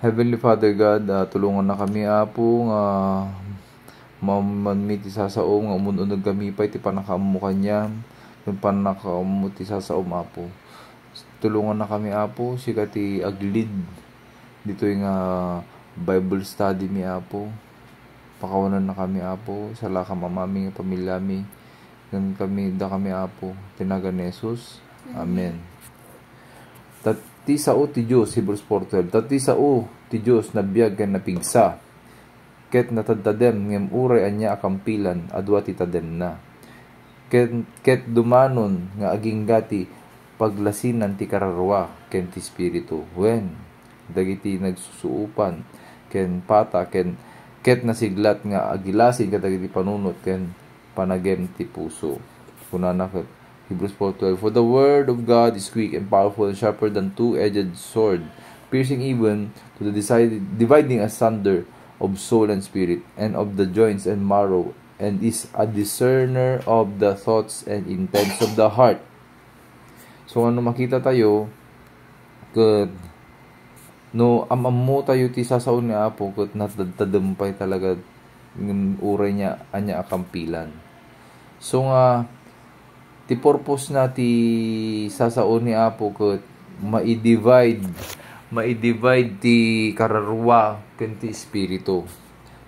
Heavenly Father God, tulungan na kami Apo nga mamanmit isa sa nga umununod kami pa iti panakamu kanya yung panakamu ti sa Apo. Tulungan na kami Apo siya ti aglid dito yung Bible study mi Apo. Pakawanan na kami Apo sa laka mamami nga pamilya mi kami Apo tinagan ni Jesus. Amen. Tati sao ti Diyos, Hebrews 4:12. Tati sao ti Diyos nabiyag ken napigsa. Ket natadtadem ngem uray anya akampilan adwa ti tadem na. Ket dumanon nga aging gati paglasinan ti kararwa ken ti espiritu. Wen dagiti nagsusuupan ken pata ket nasiglat nga agilasin kadagiti panunot ken panagem ti puso. Kunana ket Hebrews 4:12. For the word of God is quick and powerful and sharper than two-edged sword, piercing even to the dividing asunder of soul and spirit, and of the joints and marrow, and is a discerner of the thoughts and intents of the heart. So ano makita tayo, ket no amammo tayo ti sasaon ni Apo ket natadtadumpay talaga ng uray niya anya akampilan. So nga ti purpose na ti sasaon ni Apo ket ma-divide ti kararwa ken ti espiritu.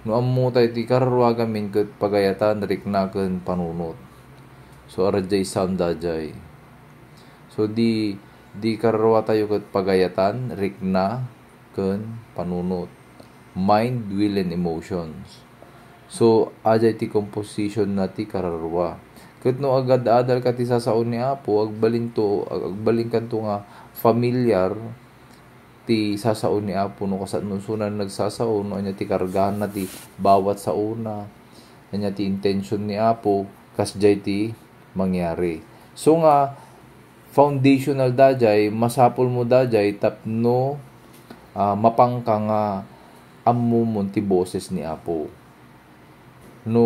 No ammo tayo ti kararwa gamin ket pagayatan rikna ken panunot. So arajay sound dajay. So di kararwa tayo ket pagayatan rikna ken panunot. Mind, will and emotions. So ajay ti composition na ti kararwa. Ket no agad-adal ka ti sasaon ni Apo agbalin kan to nga familiar ti sasaon ni Apo no kasano sunan nagsasaon no anya ti kargahan na ti bawat sauna anya ti intention ni Apo kasjay ti mangyari. So nga foundational dajay masapol mo dajay tapno mapangka nga ammo mon ti boses ni Apo. No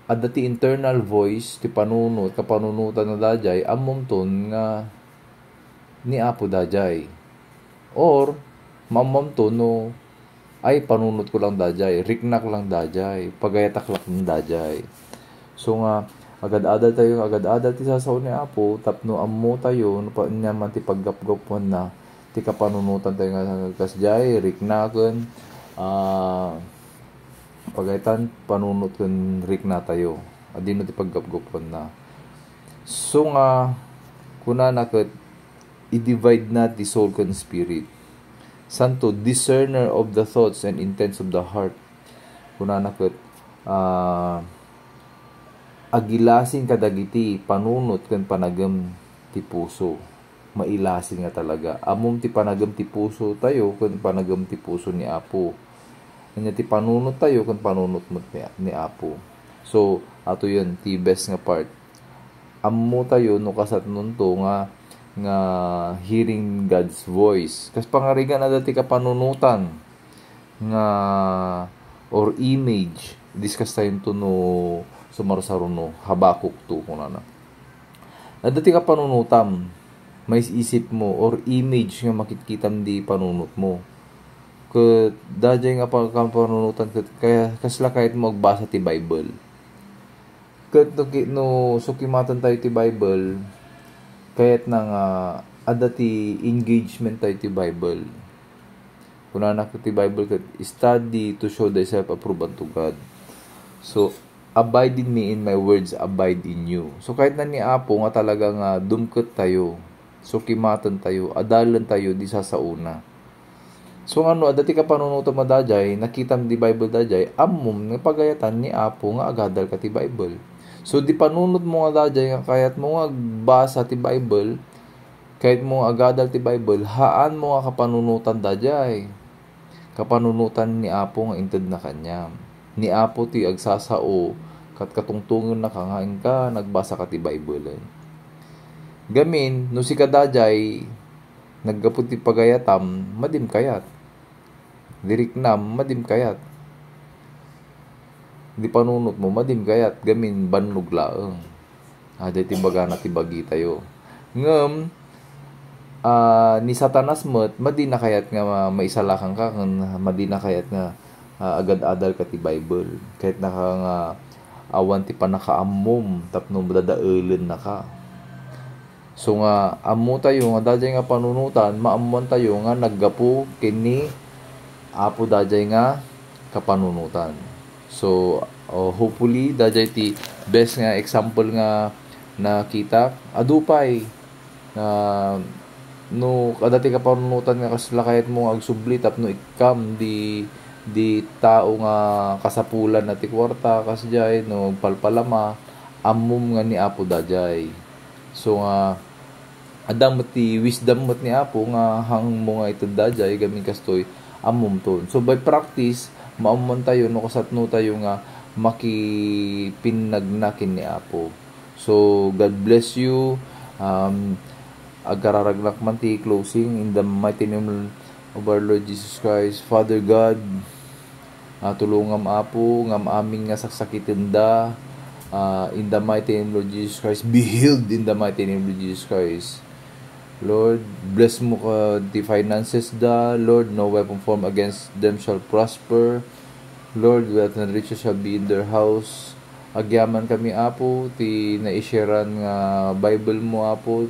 adda ti internal voice ti panunot kapanunutan na dajay ammom ton nga ni Apo dajay or mamam to no ay panunot ko lang dajay riknak lang dajay pagayatak lang dajay. So nga agad-adal ti sasaon ni Apo tapno ammo tayo no pa nya man ti paggapgapon na ti kapanunutan tayo nga kasjay riknaken pagaytan panunot ken rikna tayo adino ti paggapgapon na. So nga kunana ket i-divide na ti soul ken spirit. Santo discerner of the thoughts and intents of the heart. Kunana ket agilasin kadagiti panunot ken panagem ti puso. Mailasin nga talaga. Amom ti panagem ti puso tayo ken panagem ti puso ni Apo. Kanya ti panunot tayo kung panunot mo ni Apo. So, ato yun, ti best nga part. Ammo tayo, no kasat nun to, nga hearing God's voice. Kas pangarigan na dati ka panunutan, nga, or image, discuss tayo to no, sumarusaron no, Habakuk to, kung na. Dati ka panunutan, may isip mo, or image nga makikita di panunot mo. Ket dajay nga pagkapanunutan kaya kasla kahit mo magbasa ti Bible. Ket no sukimatan tayo ti Bible kahit nang adda ti engagement tayo ti Bible. Kunana ko ti Bible ket study to show thyself approved unto God. So abide in me and my words abide in you. So kahit na ni Apo nga talaga nga dumket tayo, sukimatan tayo, adalan tayo di sasauna. So ano, dati ka panunuto madajay, nakita di Bible dajay, ammom nga pagayatan ni Apo nga agadal ka ti Bible. So di panunot mo nga dajay nga kayat mo nga basa ti Bible, kahit mo agadal ti Bible, haan mo nga kapanunutan dajay. Kapanunutan ni Apo nga inted na kanya. Ni Apo ti agsasao, kat katungtungon na kangain ka, nagbasa ka ti Bible. Gamin, no si kadajay, naggapot ti pagayatam, madim kayat. Diriknam, madim kayat. Di panunot mo, madim kayat. Gamin, banlog laeng. Aday ti baga na ti bagi tayo. Ngem, ni Satanas met madi na kayat nga maisalakan ka kan madi na kayat nga agad adal ka ti Bible kahit naka nga awan ti panakaamom tapno dadaelen na ka. So nga ammo tayo nga dajay nga panunutan maamuan tayo nga naggapu kini apo dajay nga kapanunutan. So hopefully dajay ti best nga example nga nakita adupay na no kada ti kapanunutan nga kasla kayat mo agsubli tapno ikam di tao nga kasapulan na ti kwarta kasjay no palpalama ammom nga ni apo dajay. So nga adang ti wisdom met ni apo nga hang mo nga ited dajay gamin kastoy ammom ton. So by practice maamon tayo no kasatno tayo nga makipinagnakin ni apo. So God bless you. Agararagnak man ti closing in the mighty name of our Lord Jesus Christ. Father God, tulungam apo ngam aming nga saksakitin da in the mighty name of Lord Jesus Christ. Be healed in the mighty name of Jesus Christ. Lord, bless mo ka the finances da. Lord, no weapon formed against them shall prosper. Lord, wealth and riches shall be in their house. Agyaman kami apo ti naisharean nga Bible mo apo.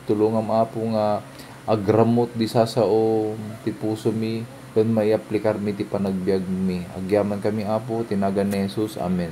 Tulungam apo nga agramot di sasao ti puso mi ken may aplikar mi ti panagbiag mi. Agyaman kami apo tinagan ni Jesus. Amen.